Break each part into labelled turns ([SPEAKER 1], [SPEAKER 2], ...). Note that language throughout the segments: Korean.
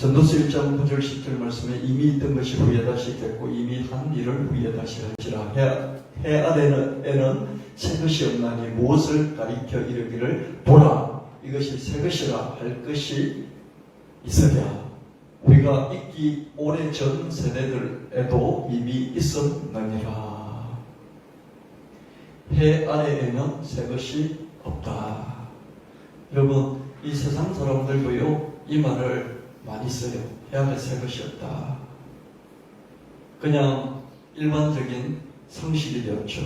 [SPEAKER 1] 전도서 1장 9절 10절 말씀에 이미 있던 것이 후에 다시 됐고 이미 한 일을 후에 다시 할지라. 해 아래에는 새 것이 없나니 무엇을 가리켜 이르기를 보라 이것이 새 것이라 할 것이 있으랴. 우리가 있기 오래전 세대들에도 이미 있었느니라. 해 아래에는 새 것이 없다. 여러분, 이 세상 사람들도요 이 말을 많이 써요. 해 아래 새 것이 없다. 그냥 일반적인 상식이 되었죠.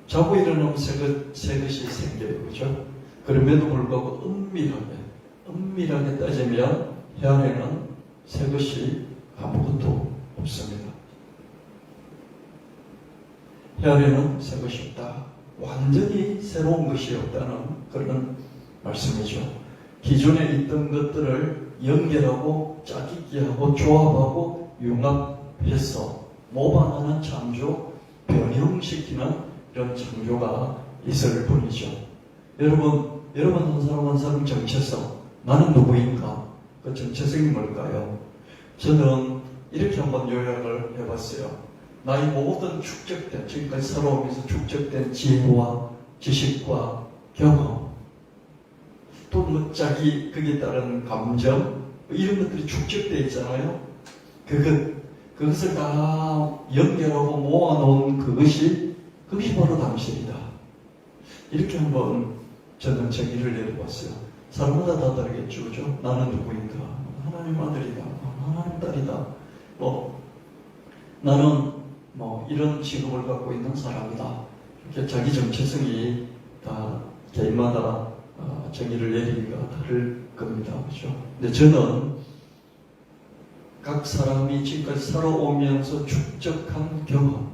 [SPEAKER 1] 자고 일어나면 새 것이 생겨요. 그죠? 그럼에도 불구하고 은밀하게 따지면 해 아래는 새 것이 아무것도 없습니다. 해 아래는 새 것이 없다. 완전히 새로운 것이 없다는 그런 말씀이죠. 기존에 있던 것들을 연결하고 짜깁기하고 조합하고 융합해서 모방하는 창조, 변형시키는 이런 창조가 있을 뿐이죠. 여러분 한 사람 한 사람 정체성, 나는 누구인가? 그 정체성이 뭘까요? 저는 이렇게 한번 요약을 해봤어요. 나의 모든 축적된, 지금까지 살아오면서 축적된 지혜와 지식과 경험, 또 뭐 자기 거기에 따른 감정, 이런 것들이 축적되어 있잖아요. 그것을 다 연결하고 모아놓은 그것이 바로 당신이다. 이렇게 한번 저는 정의를 내려봤어요. 사람마다 다 다르겠죠, 그죠? 나는 누구인가? 하나님 아들이다. 하나님 딸이다. 나는 이런 직업을 갖고 있는 사람이다. 이렇게 자기 정체성이 다 개인마다 정의를 내리기가 다를 겁니다. 그죠? 근데 저는 각 사람이 지금까지 살아오면서 축적한 경험,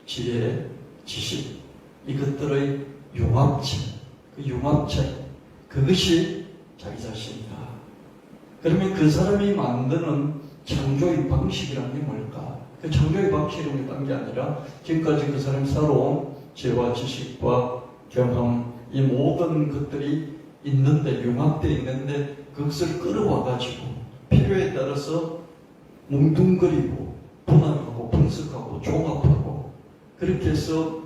[SPEAKER 1] 지혜, 지식, 이것들의 융합체, 그것이 자기 자신이다. 그러면 그 사람이 만드는 창조의 방식이라는 게 뭘까? 그 창조의 방식이라는 게 딴 게 아니라 지금까지 그 사람이 살아온 지혜와 지식과 경험, 이 모든 것들이 있는데, 융합되어 있는데 그것을 끌어와가지고 필요에 따라서 뭉뚱그리고 분할하고 분석하고 종합하고 그렇게 해서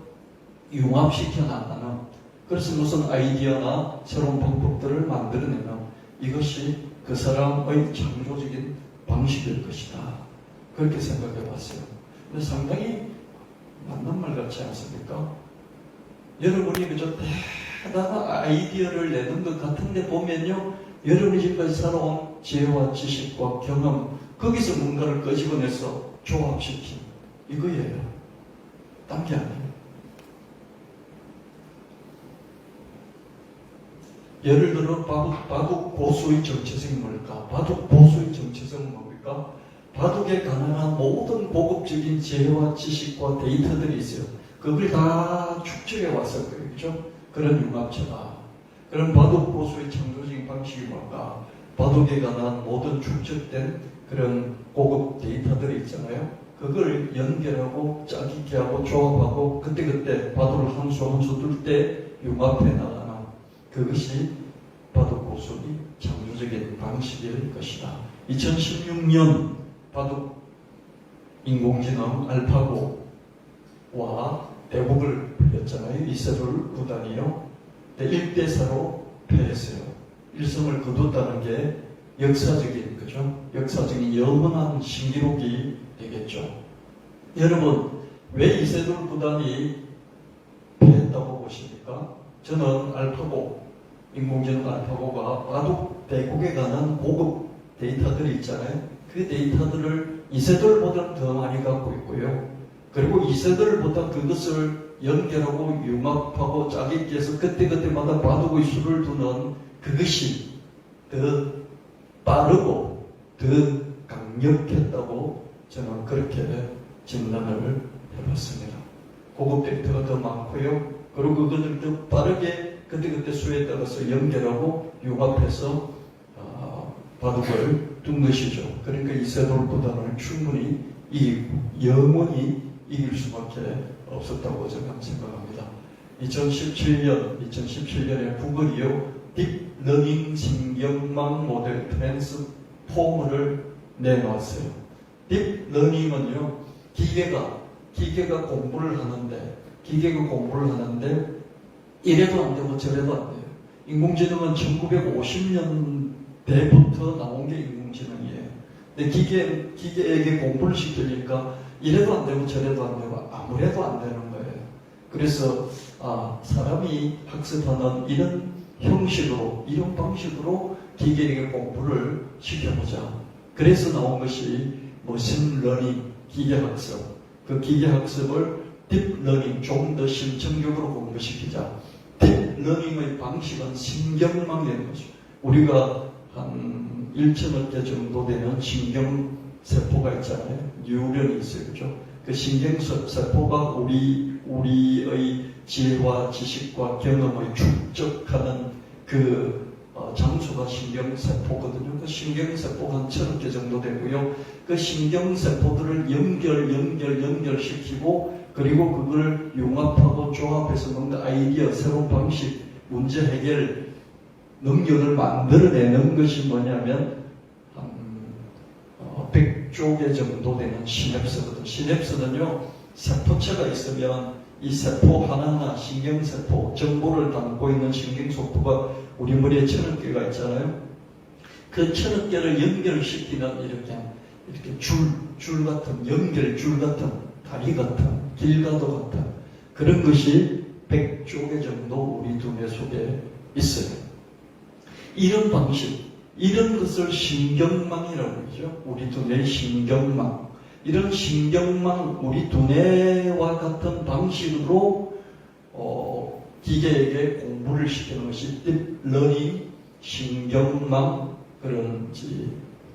[SPEAKER 1] 융합시켜 나가는, 그래서 무슨 아이디어나 새로운 방법들을 만들어내는, 이것이 그 사람의 창조적인 방식일 것이다. 그렇게 생각해 봤어요. 근데 상당히 맞는 말 같지 않습니까? 여러분이 그저 대단한 아이디어를 내는 것 같은데 보면요, 여러분이 지금까지 살아온 지혜와 지식과 경험, 거기서 뭔가를 끄집어내서 조합시킨 이거예요. 딴 게 아니에요. 예를 들어 바둑 고수의 정체성이 뭘까? 바둑 고수의 정체성은 뭡니까? 바둑에 관한 모든 고급적인 지혜와 지식과 데이터들이 있어요. 그걸 다 축적해 왔을 거예요. 그죠? 그런 융합체다. 그럼 바둑 고수의 창조적인 방식이 뭘까? 바둑에 관한 모든 축적된 그런 고급 데이터들이 있잖아요. 그걸 연결하고 짜깁기 하고 조합하고 그때그때 바둑을 한 수 한 수 둘 때 융합해 나가는, 그것이 바둑 고수의 창조적인 방식일 것이다. 2016년 바둑 인공지능 알파고와 대국을 불렸잖아요. 이세돌 구단이요. 1대4로 패했어요. 일성을 거뒀다는 게 역사적인, 그죠? 역사적인 영원한 신기록이 되겠죠. 여러분, 왜 이세돌 구단이 패했다고 보십니까? 저는 알파고, 인공지능 알파고가 바둑 대국에 관한 고급 데이터들이 있잖아요. 그 데이터들을 이세돌보다 더 많이 갖고 있고요. 그리고 이세돌보다 그것을 연결하고 융합하고 짜깁기해서 그때그때마다 바둑의 수를 두는 그것이 더 빠르고 더 강력했다고 저는 그렇게 진단을 해봤습니다. 고급 데이터가 더 많고요. 그리고 그것을 더 빠르게 그때그때 수에 따라서 연결하고 융합해서 바둑을 둔 것이죠. 그러니까 이세돌보다는 충분히 영원히 이길 수밖에 없었다고 저는 생각합니다. 2017년에 구글이요, 딥러닝 신경망 모델 포뮬을 내놓았어요. 딥러닝은요, 기계가 공부를 하는데, 이래도 안 되고 저래도 안 돼요. 인공지능은 1950년대부터 나온 게 인공지능이에요. 근데 기계에게 공부를 시키니까 이래도 안 되고 저래도 안 되고 아무래도 안 되는 거예요. 그래서 사람이 학습하는 이런 형식으로, 이런 방식으로 기계에게 공부를 시켜보자. 그래서 나온 것이 머신러닝, 기계학습. 그 기계학습을 딥러닝, 좀 더 심층적으로 공부시키자. 딥러닝의 방식은 신경망이라는 거죠. 우리가 한 1천억 개 정도 되는 신경세포가 있잖아요. 뉴런이 있어요. 그죠? 그 신경세포가 우리의 지혜와 지식과 경험을 축적하는 그 장소가 신경세포거든요. 그 신경세포가 한 1,000억 개 정도 되고요. 그 신경세포들을 연결시키고 그리고 그걸 융합하고 조합해서 뭔가 아이디어, 새로운 방식, 문제 해결 능력을 만들어내는 것이 뭐냐면 100조 개 정도 되는 시냅스거든요. 시냅스는요, 세포체가 있으면 이 세포 하나하나 신경세포, 정보를 담고 있는 신경세포가 우리 머리에 1,000억 개가 있잖아요. 그 1,000억 개를 연결시키는 이렇게 줄 같은, 연결줄 같은, 다리 같은, 길가도 같은 그런 것이 100조 개 정도 우리 두뇌 속에 있어요. 이런 방식, 이런 것을 신경망이라고 그러죠. 우리 두뇌의 신경망. 이런 신경망, 우리 두뇌와 같은 방식으로 기계에게 공부를 시키는 것이 딥러닝, 신경망 그런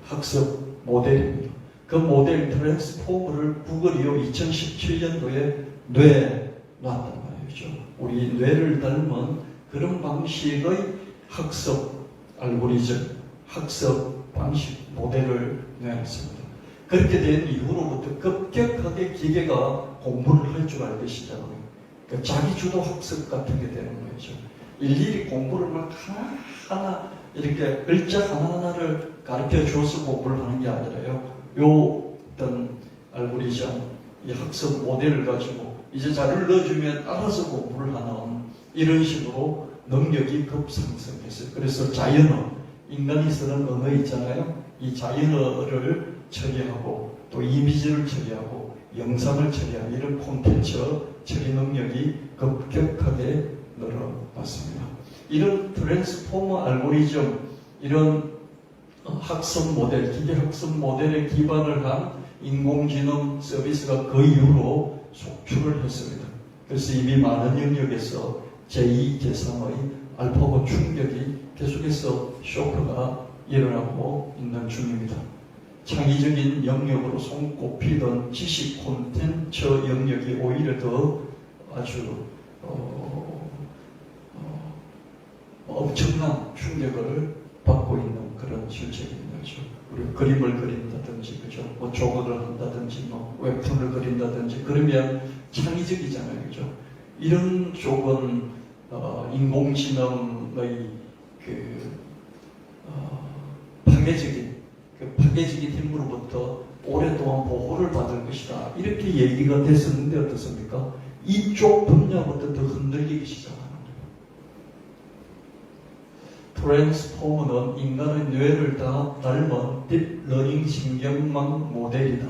[SPEAKER 1] 학습 모델입니다. 그 모델 트랜스포머를 구글이요 2017년도에 놔왔단 말이죠. 우리 뇌를 닮은 그런 방식의 학습 알고리즘, 학습 방식 모델을 내놨습니다. 그렇게 된 이후로부터 급격하게 기계가 공부를 할 줄 알기 시작해요. 그러니까 자기주도 학습 같은 게 되는 거죠. 일일이 공부를 막 하나하나 이렇게 글자 하나하나를 가르쳐 줘서 공부를 하는 게 아니라요. 요 어떤 알고리즘, 이 학습 모델을 가지고 이제 자료를 넣어주면 알아서 공부를 하는 이런 식으로 능력이 급상승했어요. 그래서 자연어, 인간이 쓰는 언어 있잖아요. 이 자연어를 처리하고 또 이미지를 처리하고 영상을 처리하는 이런 콘텐츠 처리 능력이 급격하게 늘어났습니다. 이런 트랜스포머 알고리즘, 이런 학습 모델, 기계 학습 모델에 기반을 한 인공지능 서비스가 그 이후로 속출을 했습니다. 그래서 이미 많은 영역에서 제2, 제3의 알파고 충격이 계속해서 쇼크가 일어나고 있는 중입니다. 창의적인 영역으로 손꼽히던 지식 콘텐츠 영역이 오히려 더 아주 엄청난 충격을 받고 있는 그런 실정인 거죠. 우리 그림을 그린다든지, 그죠? 뭐 조각을 한다든지, 뭐 웹툰을 그린다든지, 그러면 창의적이잖아요, 그죠? 이런 쪽은 인공지능의 파괴적인 힘으로부터 오랫동안 보호를 받을 것이다. 이렇게 얘기가 됐었는데 어떻습니까? 이쪽 분야부터 더 흔들리기 시작합니다. 트랜스포머는 인간의 뇌를 다 닮은 딥러닝 신경망 모델이다.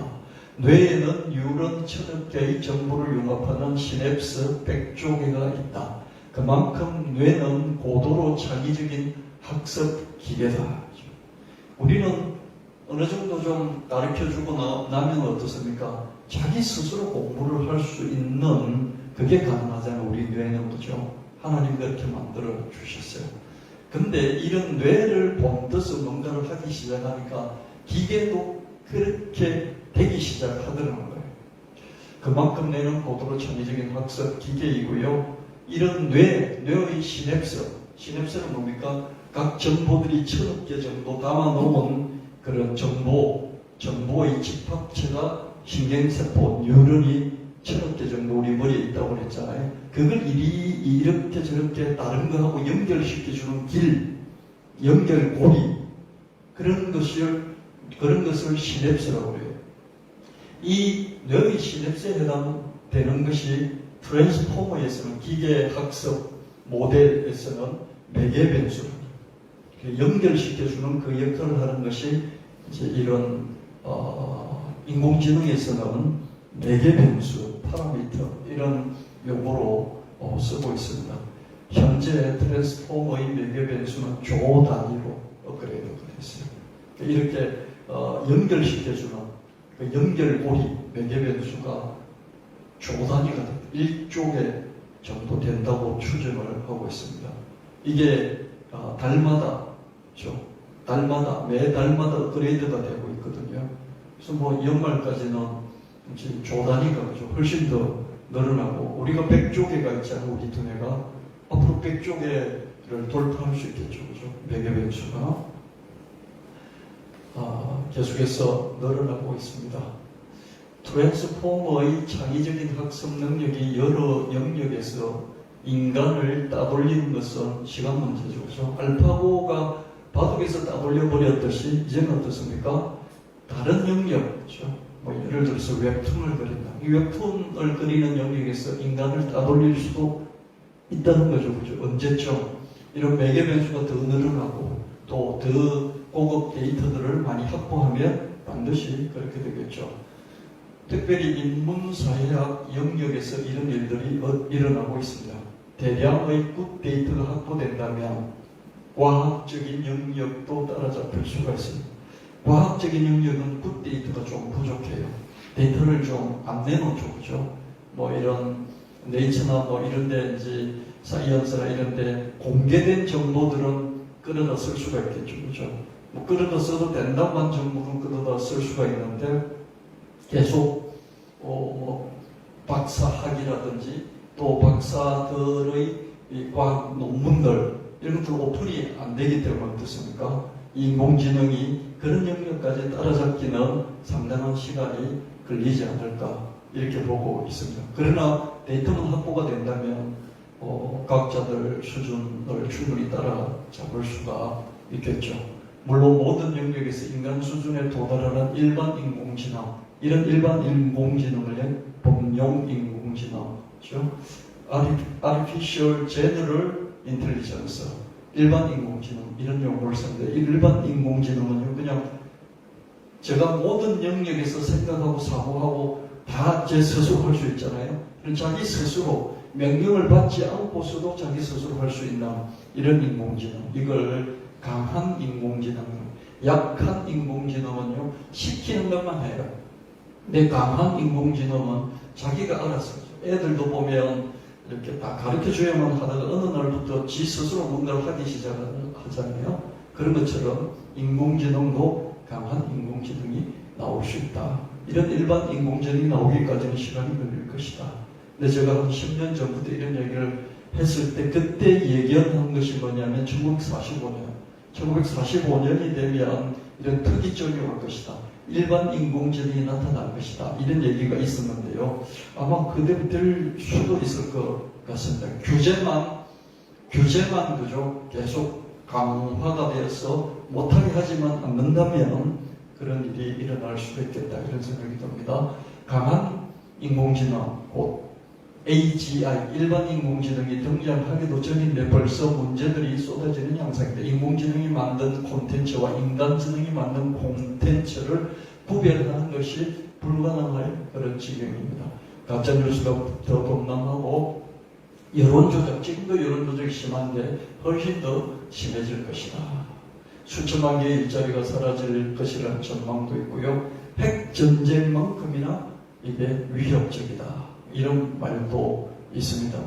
[SPEAKER 1] 뇌에는 뉴런 1,000억 개의 정보를 융합하는 시냅스 100조 개가 있다. 그만큼 뇌는 고도로 창의적인 학습 기계다. 우리는 어느 정도 좀 가르쳐주고 나면 어떻습니까? 자기 스스로 공부를 할 수 있는 그게 가능하잖아요. 우리 뇌는 그죠? 하나님 그렇게 만들어 주셨어요. 근데 이런 뇌를 본떠서 뭔가를 하기 시작하니까 기계도 그렇게 되기 시작하더라는 거예요. 그만큼 뇌는 고도로 창의적인 학습 기계이고요. 이런 뇌의 시냅스는 뭡니까? 각 정보들이 1,000억 개 정도 담아놓은 그런 정보의 집합체가 신경세포, 뉴런이 1,000억 개 정도 우리 머리에 있다고 그랬잖아요. 그걸 이렇게 저렇게 다른 거하고 연결시켜주는 길, 연결고리, 그런 것을 그런 것을 시냅스라고 해요. 이 뇌의 시냅스에 해당되는 것이 트랜스포머에서는 기계학습 모델에서는 매개 변수 연결시켜주는 그 역할을 하는 것이 이제 이런 인공지능에서는 매개 변수, 파라미터 이런 용어로 쓰고 있습니다. 현재 트랜스포머의 매개 변수는 조 단위로 업그레이드가 됐어요. 이렇게 연결시켜주는 그 연결고리 매개 변수가 조 단위가 1조 개 정도 된다고 추정을 하고 있습니다. 이게 달마다 매달마다 업그레이드가 되고 있거든요. 그래서 뭐 연말까지는 이제 조 단위가 훨씬 더 늘어나고 우리가 100조 개가 있잖아요. 우리 두뇌가 앞으로 100조 개를 돌파할 수 있겠죠. 그죠? 매개 변수가 계속해서 늘어나고 있습니다. 트랜스포머의 창의적인 학습 능력이 여러 영역에서 인간을 따돌리는 것은 시간 문제죠. 그렇죠? 알파고가 바둑에서 따돌려 버렸듯이 이제는 어떻습니까? 다른 영역, 그렇죠? 뭐 예를 들어서 웹툰을 그린다. 이 웹툰을 그리는 영역에서 인간을 따돌릴 수도 있다는 거죠. 그렇죠? 언제쯤 이런 매개 변수가 더 늘어나고 또 더 고급 데이터들을 많이 확보하면 반드시 그렇게 되겠죠. 특별히 인문사회학 영역에서 이런 일들이 일어나고 있습니다. 대량의 굿 데이터가 확보된다면 과학적인 영역도 따라잡힐 수가 있습니다. 과학적인 영역은 굿 데이터가 좀 부족해요. 데이터를 좀 안 내놓죠, 그죠? 뭐 이런 네이처나 뭐 이런데 이제 사이언스나 이런데 공개된 정보들은 끌어다 쓸 수가 있겠죠, 그죠? 뭐 끌어다 써도 된다고 한 정보는 끌어다 쓸 수가 있는데 계속 박사학이라든지 또 박사들의 이 과학 논문들 이런 것들 오픈이 안 되기 때문에 어떻습니까? 인공지능이 그런 영역까지 따라잡기는 상당한 시간이 걸리지 않을까 이렇게 보고 있습니다. 그러나 데이터는 확보가 된다면 과학자들 수준을 충분히 따라잡을 수가 있겠죠. 물론 모든 영역에서 인간 수준에 도달하는 일반 인공지능 이런 일반 인공지능을 범용 인공지능이죠. Artificial General Intelligence 일반 인공지능 이런 용어를 쓰는데 일반 인공지능은요 그냥 제가 모든 영역에서 생각하고 사고하고 다 제 스스로 할 수 있잖아요. 자기 스스로 명령을 받지 않고서도 자기 스스로 할 수 있는 이런 인공지능 이걸 강한 인공지능 약한 인공지능은요 시키는 것만 해요. 근데 강한 인공지능은 자기가 알아서 애들도 보면 이렇게 다 가르쳐줘야만 하다가 어느 날부터 지 스스로 뭔가를 하기 시작하잖아요. 그런 것처럼 인공지능도 강한 인공지능이 나올 수 있다. 이런 일반 인공지능이 나오기까지는 시간이 걸릴 것이다. 근데 제가 한 10년 전부터 이런 얘기를 했을 때 그때 예견한 것이 뭐냐면 1945년이 되면 이런 특이점이 올 것이다. 일반 인공지능이 나타날 것이다. 이런 얘기가 있었는데요. 아마 그대로 될 수도 있을 것 같습니다. 규제만 그죠? 계속 강화가 되어서 못하게 하지만 않는다면 그런 일이 일어날 수도 있겠다. 이런 생각이 듭니다. 강한 인공지능, 곧 AGI, 일반 인공지능이 등장하기도 전인데 벌써 문제들이 쏟아지는 양상인데 인공지능이 만든 콘텐츠와 인간지능이 만든 콘텐츠를 구별하는 것이 불가능할 그런 지경입니다. 가짜뉴스가 더 범람하고 여론조작, 지금도 여론조작이 심한데 훨씬 더 심해질 것이다. 수천만 개의 일자리가 사라질 것이라는 전망도 있고요. 핵전쟁만큼이나 이게 위협적이다. 이런 말도 있습니다.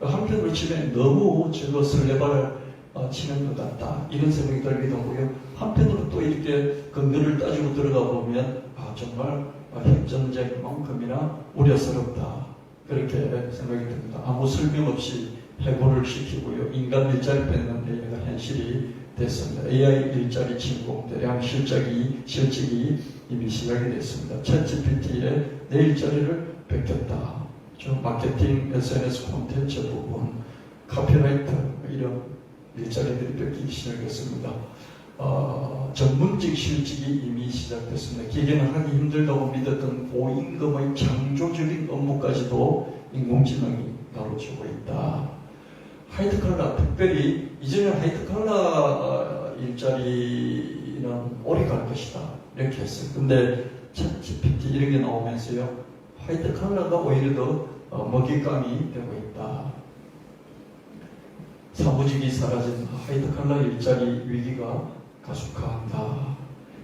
[SPEAKER 1] 한편으로 치면 너무 저거 설레발 치는 것 같다. 이런 생각이 들기도 하고요. 한편으로 또 이렇게 근거를 따지고 들어가 보면 정말 핵전쟁만큼이나 우려스럽다. 그렇게 생각이 듭니다. 아무 설명 없이 해고를 시키고요. 인간 일자리 뺏는 데가 현실이 됐습니다. AI 일자리 침공, 대량 실직이 이미 시작이 됐습니다. 챗GPT에 내 일자리를 뺏겼다. 마케팅, SNS 콘텐츠 부분, 카피라이터 이런 일자리들이 뺏기기 시작했습니다. 전문직 실직이 이미 시작됐습니다. 기계는 하기 힘들다고 믿었던 고임금의 창조적인 업무까지도 인공지능이 다뤄주고 있다. 화이트칼라, 특별히 이전에 화이트칼라 일자리는 오래 갈 것이다 이렇게 했어요. 근데 챗GPT 이런 게 나오면서요, 화이트칼라가 오히려 더 먹잇감이 되고 있다. 사무직이 사라진 화이트칼라 일자리 위기가 가속화한다.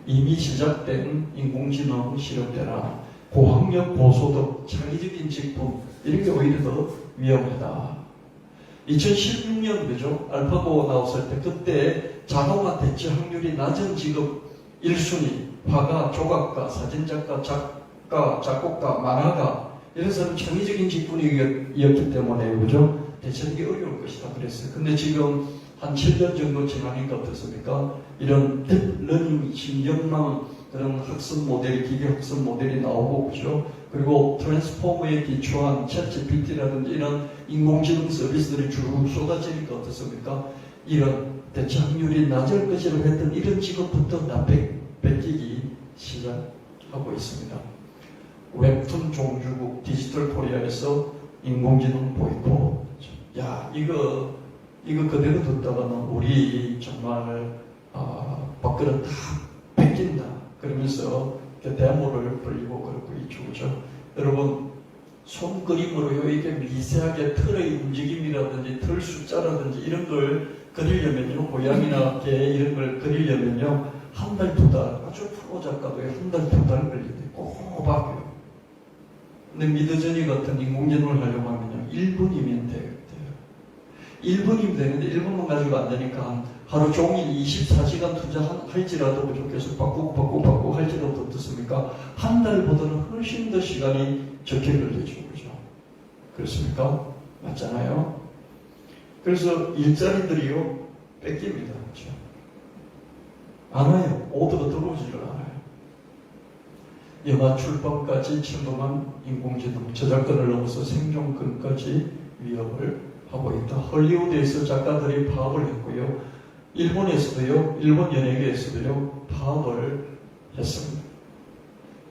[SPEAKER 1] 이미 시작된 인공지능 실험 때나 고학력, 고소득, 창의적인 직분 이런 게 오히려 더 위험하다. 2016년 그죠? 알파고 나왔을 때 그때 자동화 대체 확률이 낮은 직업 1순위 화가, 조각가, 사진작가, 작가, 작곡가, 만화가 이런 사람 창의적인 직분이었기 때문에 그죠? 대체하기 어려울 것이다 그랬어요. 근데 지금 한 7년 정도 지나니까 어떻습니까? 이런 딥러닝, 신경망 그런 학습 모델, 기계 학습 모델이 나오고 그죠? 그리고 트랜스포머에 기초한 챗GPT라든지 이런 인공지능 서비스들이 쭉 쏟아지니까 어떻습니까? 이런 대체 확률이 낮을 것이라고 했던 이런 직업부터 다 뺏기기 시작하고 있습니다. 웹툰 종주국 디지털 코리아에서 인공지능 보이콧. 야, 이거 그대로 듣다가는 우리 정말 밥그릇 다 뺏긴다. 그러면서 대모를 벌리고 그러고 있죠. 그죠? 여러분, 손그림으로요, 이게 미세하게 틀의 움직임이라든지 틀 숫자라든지 이런 걸 그리려면요, 고양이나 개 이런 걸 그리려면요, 한 달, 두 달, 아주 프로 작가도요, 한 달, 두 달 걸리는데 꼬박요. 근데 미드저니 같은 인공지능을 하려고 하면요, 1분이면 돼요. 1분이면 되는데 1분만 가지고 안 되니까 하루 종일 24시간 투자할지라도 그죠? 계속 바꾸고 할지라도 어떻습니까? 한 달보다는 훨씬 더 시간이 적게 걸리죠. 그죠? 그렇습니까? 맞잖아요? 그래서 일자리들이요, 뺏깁니다. 그죠? 안 와요. 오더가 들어오지를 않아요. 영화 출판까지 침범한 인공지능, 저작권을 넘어서 생존권까지 위협을 하고 있다. 헐리우드에서 작가들이 파업을 했고요. 일본에서도요, 일본 연예계에서도요, 파업을 했습니다.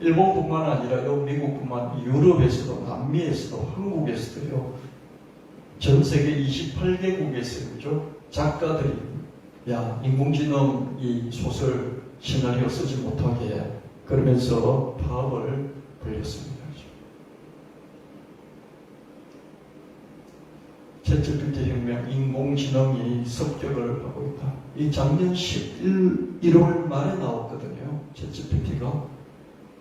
[SPEAKER 1] 일본뿐만 아니라요, 미국뿐만, 유럽에서도, 남미에서도, 한국에서도요, 전 세계 28개국에서, 그죠? 작가들이, 야, 인공지능 이 소설, 시나리오 쓰지 못하게 그러면서 파업을 벌였습니다. 챗GPT 혁명, 인공지능이 습격을 하고 있다. 이 작년 1월 말에 나왔거든요. 챗GPT가.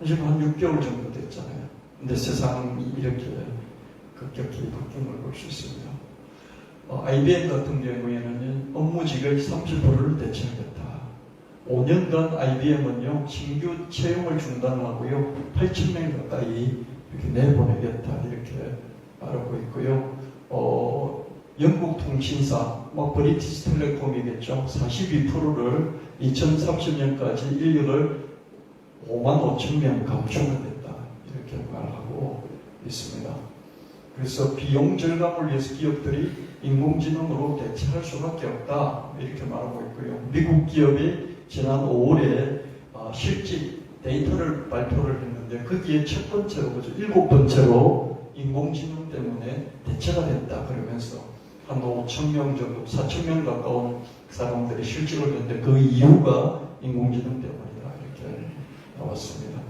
[SPEAKER 1] 지금 한 6개월 정도 됐잖아요. 근데 세상이 이렇게 급격히 바뀐 걸 볼 수 있습니다. IBM 같은 경우에는 업무직의 30%를 대체하겠다. 5년간 IBM은요, 신규 채용을 중단하고요, 8,000명 가까이 이렇게 내보내겠다. 이렇게 말하고 있고요. 영국 통신사, 브리티시 텔레콤이겠죠. 42%를 2030년까지 인력을 55,000명 감축하겠다. 이렇게 말하고 있습니다. 그래서 비용 절감을 위해서 기업들이 인공지능으로 대체할 수밖에 없다. 이렇게 말하고 있고요. 미국 기업이 지난 5월에 실질 데이터를 발표를 했는데 거기에 첫 번째로, 그죠? 7번째로 인공지능 때문에 대체가 됐다. 그러면서 한 5,000명 정도, 4,000명 가까운 사람들이 실직을 했는데 그 이유가 인공지능 때문이다. 이렇게 나왔습니다.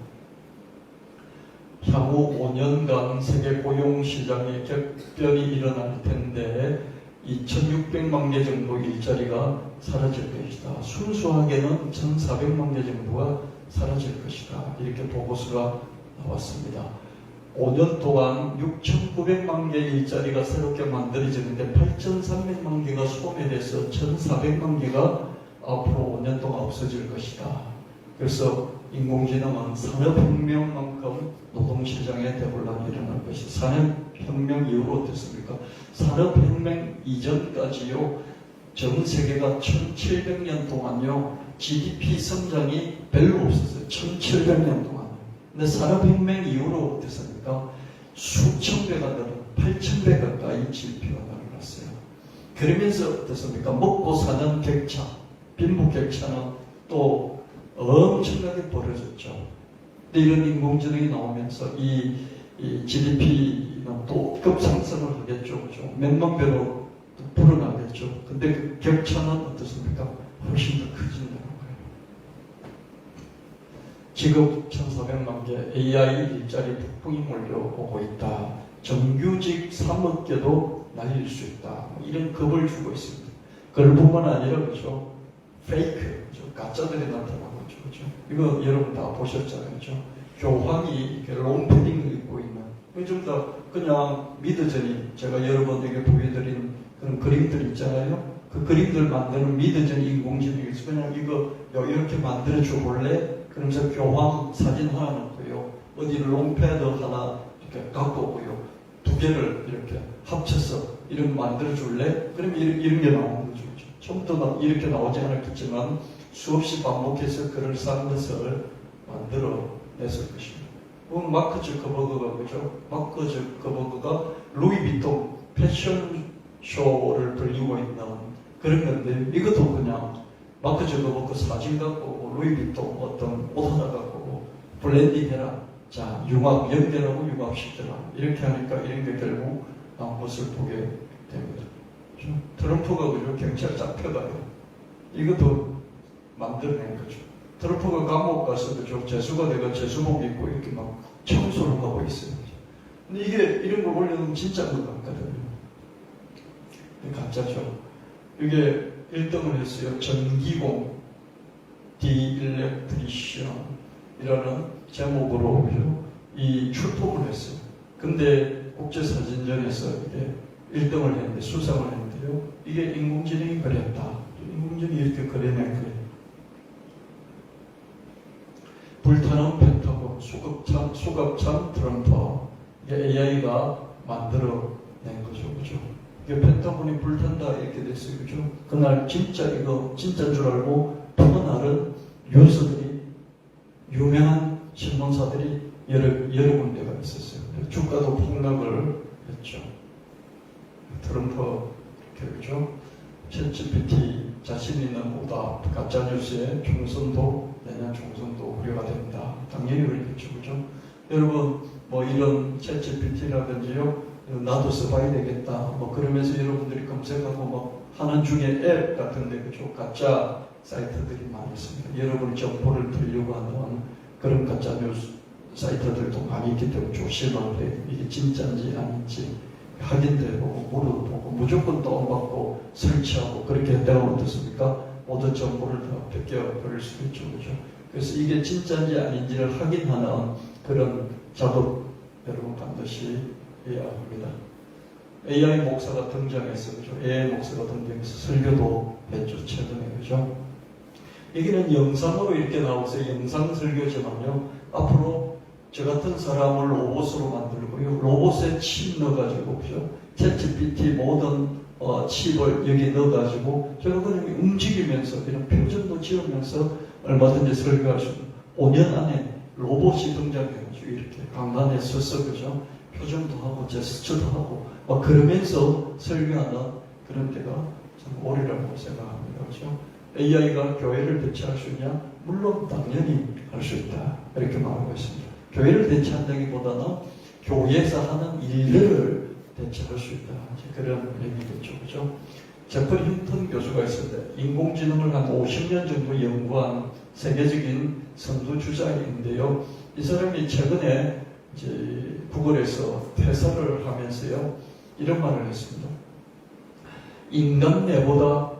[SPEAKER 1] 향후 5년간 세계 고용시장에 격변이 일어날 텐데 2,600만 개 정도 일자리가 사라질 것이다. 순수하게는 1,400만 개 정도가 사라질 것이다. 이렇게 보고서가 나왔습니다. 5년 동안 6,900만 개 일자리가 새롭게 만들어지는데 8,300만 개가 소멸돼서 1,400만 개가 앞으로 5년 동안 없어질 것이다. 그래서 인공지능은 산업혁명만큼 노동시장에 대혼란이 일어날 것이 산업혁명 이후로 어땠습니까? 산업혁명 이전까지요, 전 세계가 1700년 동안요, GDP 성장이 별로 없었어요. 1700년 동안. 근데 산업혁명 이후로 어땠습니까? 수천 배가 늘어, 8,000배 가까이 GDP가 늘어났어요. 그러면서 어떻습니까? 먹고 사는 격차, 빈부 격차는 또 엄청나게 벌어졌죠. 근데 이런 인공지능이 나오면서 이 GDP는 또 급상승을 하겠죠. 그죠? 몇만 배로 불어나겠죠. 근데 그 격차는 어떻습니까? 훨씬 더 커진다는 거예요. 지금 1,400만 개 AI 일자리 폭풍이 몰려오고 있다. 정규직 3억 개도 날릴 수 있다. 이런 겁을 주고 있습니다. 그걸뿐만 아니라 그죠? 페이크, 그죠? 가짜들이 나타나고 있죠. 그죠? 이거 여러분 다 보셨잖아요. 그죠? 교황이 이렇게 롱패딩을 입고 있는, 요즘 다 그냥 미드저니, 제가 여러분에게 보여드린 그런 그림들 있잖아요. 그 그림들 만드는 미드저니 인공지능에서 그냥 이거 이렇게 만들어줘 볼래? 그러면서 교황 사진 하나 넣고요. 어디 롱패드 하나 이렇게 갖고 오고요. 두 개를 이렇게 합쳐서 이런 거 만들어줄래? 그러면 이런 게 나오는 거죠. 처음부터 이렇게 나오지 않았겠지만 수없이 반복해서 그럴싸한 것을 만들어냈을 것입니다. 마크 저커버그가 그죠? 마크 저커버그가 루이비통 패션쇼를 벌리고 있는 그런 건데, 이것도 그냥 마크 저커버그 사진 갖고 루이비통 어떤 옷 하나 갖고 블렌딩 해라. 자, 융합, 연결하고 융합시켜라. 이렇게 하니까 이런 게 결국 나온 것을 보게 됩니다. 그렇죠? 트럼프가 그죠? 경찰 잡혀가요. 이것도 만들어낸 거죠. 트럼프가 감옥 가서 그죠? 재수가 내가 재수복 입고 이렇게 막 청소를 하고 있어요. 근데 이게 이런 거 올려놓으면 진짜인 것 같거든요. 가짜죠. 이게 1등을 했어요. 전기공, The Electrician 이라는 제목으로 이 출품을 했어요. 근데 국제사진전에서 이게 1등을 했는데, 수상을 했는데요. 이게 인공지능이 그렸다. 인공지능이 이렇게 그려낸 거예요. 불타는 펜타곤, 수갑찬 트럼프. 이게 AI가 만들어낸 거죠. 그죠? 이게 펜타곤이 불탄다 이렇게 됐어요. 그죠? 그날 진짜 이거 진짜인 줄 알고 그날은 뉴스들이, 유명한 신문사들이 여러 군데가 있었어요. 주가도 폭락을 했죠. 트럼프, 그렇죠? 챗GPT 자신 있는 오답, 가짜뉴스에 총선도, 내년 총선도 우려가 됩니다. 당연히 그렇겠죠. 그죠? 여러분, 뭐 이런 챗GPT라든지요, 나도 써봐야 되겠다. 뭐 그러면서 여러분들이 검색하고 뭐 하는 중에 앱 같은데, 그죠? 가짜 사이트들이 많이 있습니다. 여러분의 정보를 들려고 하는 그런 가짜뉴스 사이트들도 많이 있기 때문에 조심을 해요. 이게 진짜인지 아닌지 확인도 해보고 물어보고 무조건 다운받고 설치하고 그렇게 했다고 어떻습니까? 모든 정보를 다 뺏겨버릴 수도 있죠. 그죠? 그래서 이게 진짜인지 아닌지를 확인하는 그런 작업 여러분 반드시 해야 합니다. AI 목사가 등장해서, 그죠? AI 목사가 등장해서 설교도 했죠. 최근에. 그죠? 여기는 영상으로 이렇게 나오서 영상 설교지만요. 앞으로 저 같은 사람을 로봇으로 만들고요. 로봇에 칩 넣어가지고, 그죠? 챗GPT 모든 칩을 여기 넣어가지고 제가 그냥 움직이면서 이런 표정도 지으면서 얼마든지 설교할 수 있는 5년 안에 로봇이 등장해가지고 이렇게 강단에 서서, 그죠? 표정도 하고 제스처도 하고 막 그러면서 설교하는 그런 때가 참 오리라고 생각합니다. 그죠? AI가 교회를 대체할 수 있냐? 물론 당연히 할 수 있다. 이렇게 말하고 있습니다. 교회를 대체한다기보다는 교회에서 하는 일들을 대체할 수 있다. 그런 얘기겠죠. 그죠? 제퍼리 힌턴 교수가 있을 때 인공지능을 한 50년 정도 연구한 세계적인 선두주자인데요. 이 사람이 최근에 이제 구글에서 퇴사를 하면서요. 이런 말을 했습니다. 인간 뇌보다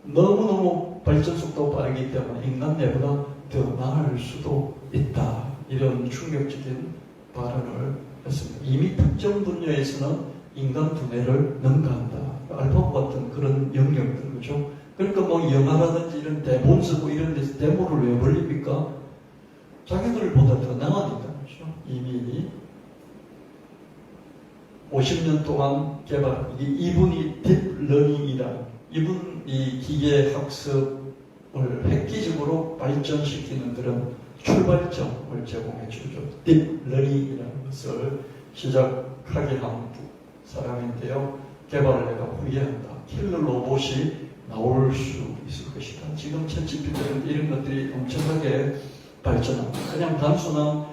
[SPEAKER 1] 너무너무 발전 속도가 빠르기 때문에 인간 뇌보다 더 나을 수도 있다. 이런 충격적인 발언을 했습니다. 이미 특정 분야에서는 인간 두뇌를 능가한다. 알파고 같은 그런 영역들, 그죠? 그러니까 뭐 영화라든지 이런 대본 쓰고 이런 데서 데모를 왜 벌립니까? 자기들보다 더 나으니까, 그죠? 이미 50년 동안 개발, 이분이 딥러닝이라, 이분이 기계학습을 획기적으로 발전시키는 그런 출발점을 제공해 주죠. 딥러닝이라는 것을 시작하게 한 사람인데요. 개발을 내가 후회한다. 킬러 로봇이 나올 수 있을 것이다. 지금 챗GPT는 이런 것들이 엄청나게 발전합니다. 그냥 단순한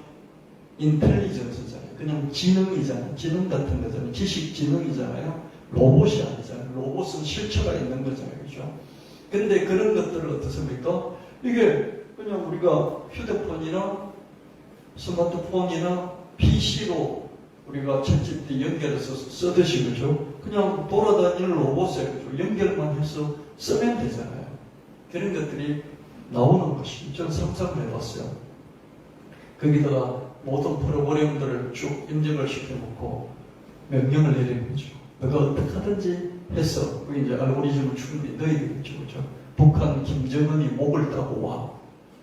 [SPEAKER 1] 인텔리전스잖아요. 그냥 지능이잖아요. 지능 같은 거잖아요. 지식 지능이잖아요. 로봇이 아니잖아요. 로봇은 실체가 있는 거잖아요. 그죠? 근데 그런 것들을 어떻습니까? 이게 그냥 우리가 휴대폰이나 스마트폰이나 PC로 우리가 챗GPT 연결해서 쓰듯이 그죠? 그냥 돌아다니는 로봇에 그죠? 연결만 해서 쓰면 되잖아요. 그런 것들이 나오는 것이 전 상상을 해봤어요. 거기다가 모든 프로그램들을 쭉 입력을 시켜놓고 명령을 내리는 거죠. 너가 어떻게 하든지 해서 그 이제 알고리즘을 충분히 넣어야 되겠죠. 그죠? 북한 김정은이 목을 따고 와.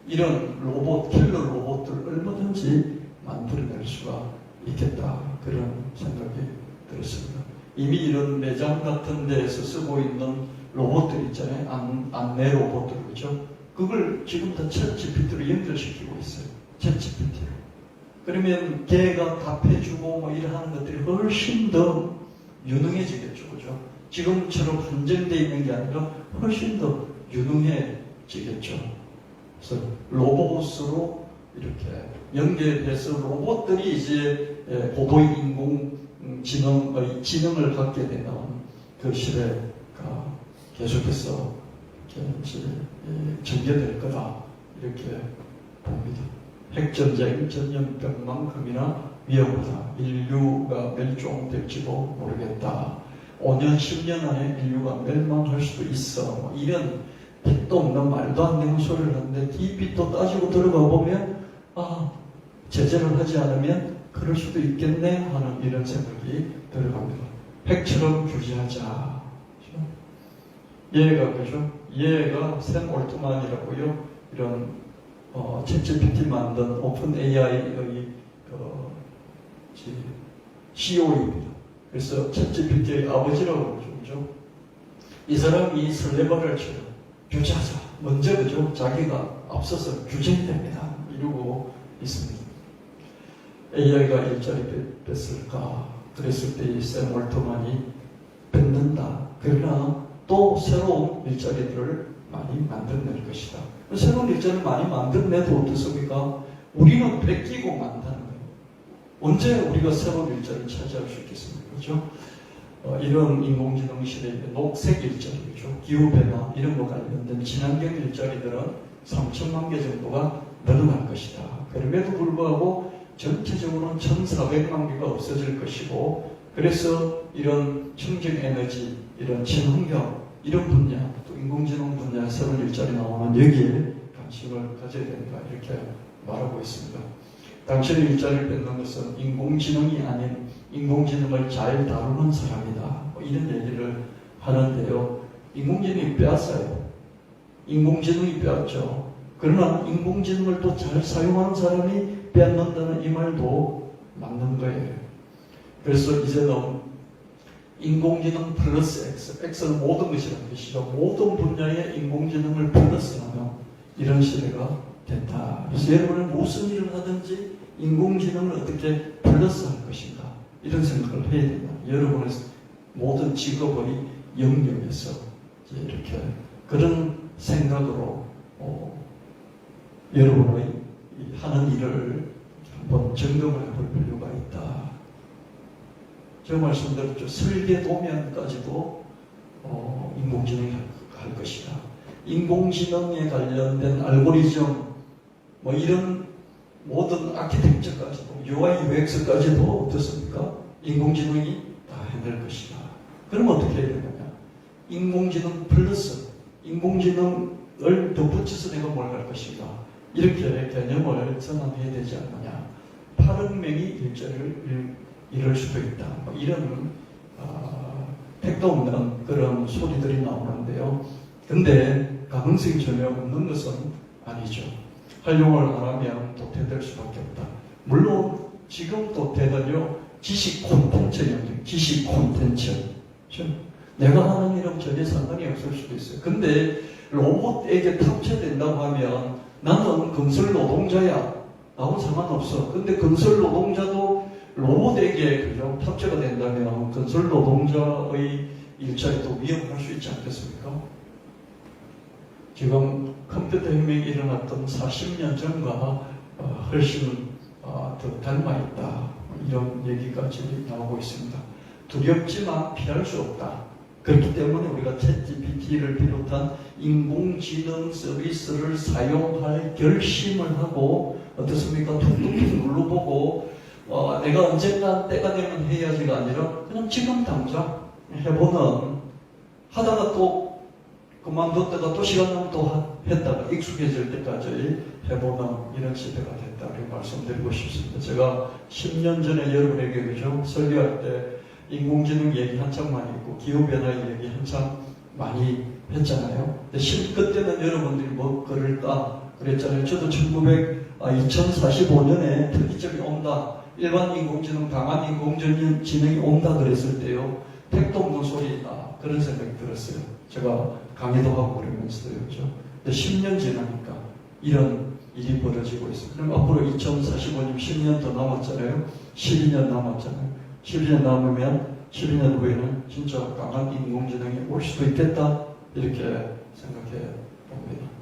[SPEAKER 1] 이런 로봇, 킬러 로봇들을 얼마든지 만들어낼 수가 있겠다. 그런 생각이 들었습니다. 이미 이런 매장 같은 데에서 쓰고 있는 로봇들 있잖아요. 안내 로봇들, 그죠? 그걸 지금 다 챗GPT로 연결시키고 있어요. 챗GPT로. 그러면 걔가 답해주고 뭐 이런 것들이 훨씬 더 유능해지겠죠. 그죠? 지금처럼 한정되어 있는 게 아니라 훨씬 더 유능해지겠죠. 그래서 로봇으로 이렇게 연결해서 로봇들이 이제 고도의 인공지능의 지능을 갖게 되는 그 시대가 계속해서 이제 전개될 거다. 이렇게 봅니다. 핵전쟁, 전염병만큼이나 위험하다. 인류가 멸종될지도 모르겠다. 5년, 10년 안에 인류가 멸망할 수도 있어. 뭐 이런 빛도 없는 말도 안 되는 소리를 하는데 이 빛도 따지고 들어가 보면 제재를 하지 않으면 그럴 수도 있겠네 하는 이런 생각이 들어갑니다. 핵처럼 규제하자. 얘가 그죠? 얘가 샘 올트만이라고요. 이런 챗GPT 만든 오픈 AI의 CEO입니다. 그래서 챗GPT의 아버지라고 그러죠. 그죠? 이 사람이 설레발을처럼 규제하자. 먼저 그죠? 자기가 앞서서 규제됩니다. 이러고 있습니다. AI가 일자리 뺐을까? 그랬을 때 이 샘 올트만이 뺏는다. 그러나 또 새로운 일자리들을 많이 만들어낼 것이다. 새로운 일자리를 많이 만들어내도 어떻습니까? 우리는 뺏기고 만다는 거예요. 언제 우리가 새로운 일자리를 차지할 수 있겠습니까? 그렇죠? 이런 인공지능 시대에 녹색 일자리죠. 기후변화 이런 거 관련된 친환경 일자리들은 3천만 개 정도가 늘어날 것이다. 그럼에도 불구하고 전체적으로는 1,400만 개가 없어질 것이고, 그래서 이런 청정에너지, 이런 친환경 이런 분야, 또 인공지능 분야에 새로운 일자리 나오면 여기에 관심을 가져야 된다. 이렇게 말하고 있습니다. 당신의 일자리를 뺏는 것은 인공지능이 아닌 인공지능을 잘 다루는 사람이다. 뭐 이런 얘기를 하는데요. 인공지능이 빼앗아요. 인공지능이 빼앗죠. 그러나 인공지능을 또 잘 사용하는 사람이 빼앗는다는 이 말도 맞는 거예요. 그래서 이제는 인공지능 플러스 X, X는 모든 것이라는 것이죠. 모든 분야의 인공지능을 플러스하는 이런 시대가 된다. 그래서 여러분은 무슨 일을 하든지 인공지능을 어떻게 플러스할 것인가 이런 생각을 해야 된다. 여러분의 모든 직업의 영역에서 이렇게 그런 생각으로 여러분의 하는 일을 한번 점검을 해볼 필요가 있다. 제가 말씀드렸죠. 설계 도면까지도 인공지능이 할 것이다. 인공지능에 관련된 알고리즘, 뭐 이런 모든 아키텍처까지도, UI, UX까지도 어떻습니까? 인공지능이 다 해낼 것이다. 그럼 어떻게 해야 되느냐? 인공지능 플러스, 인공지능을 덧붙여서 내가 뭘 할 것인가? 이렇게 개념을 전환해야 되지 않느냐? 8억 명이 일자리를 잃을 수도 있다. 뭐 이런 택도 없는 그런 소리들이 나오는데요. 근데 가능성이 전혀 없는 것은 아니죠. 활용을 안 하면 도태될 수밖에 없다. 물론 지금 도태는요, 지식 콘텐츠예요. 지식 콘텐츠. 내가 하는 일은 전혀 상관이 없을 수도 있어요. 근데 로봇에게 탑재된다고 하면 나는 건설 노동자야. 나하고 상관없어. 근데 건설 노동자도 로봇에게 그죠? 탑재가 된다면 건설 노동자의 일자리도 위험할 수 있지 않겠습니까? 지금 컴퓨터 혁명이 일어났던 40년 전과 훨씬 더 닮아있다. 이런 얘기가 지금 나오고 있습니다. 두렵지만 피할 수 없다. 그렇기 때문에 우리가 챗GPT를 비롯한 인공지능 서비스를 사용할 결심을 하고 어떻습니까? 툭툭툭 눌러보고 내가 언젠가 때가 되면 해야지가 아니라 그냥 지금 당장 해보는 하다가 또 그만뒀다가 또 시간 나면 또 했다가 익숙해질 때까지 해보는 이런 시대가 됐다. 이렇게 말씀드리고 싶습니다. 제가 10년 전에 여러분에게 그죠? 설교할 때 인공지능 얘기 한참 많이 했고 기후변화 얘기 한참 많이 했잖아요. 근데 그때는 여러분들이 뭐 그럴까 그랬잖아요. 저도 2045년에 특이점이 온다. 일반 인공지능, 강한 인공지능이 온다 그랬을 때요. 택도 없는 소리다. 그런 생각이 들었어요. 제가 강의도 하고 그러면서요. 그죠? 근데 10년 지나니까 이런 일이 벌어지고 있어요. 그럼 앞으로 2045년 10년 더 남았잖아요. 12년 남았잖아요. 12년 남으면 12년 후에는 진짜 강한 인공지능이 올 수도 있겠다. 이렇게 생각해 봅니다.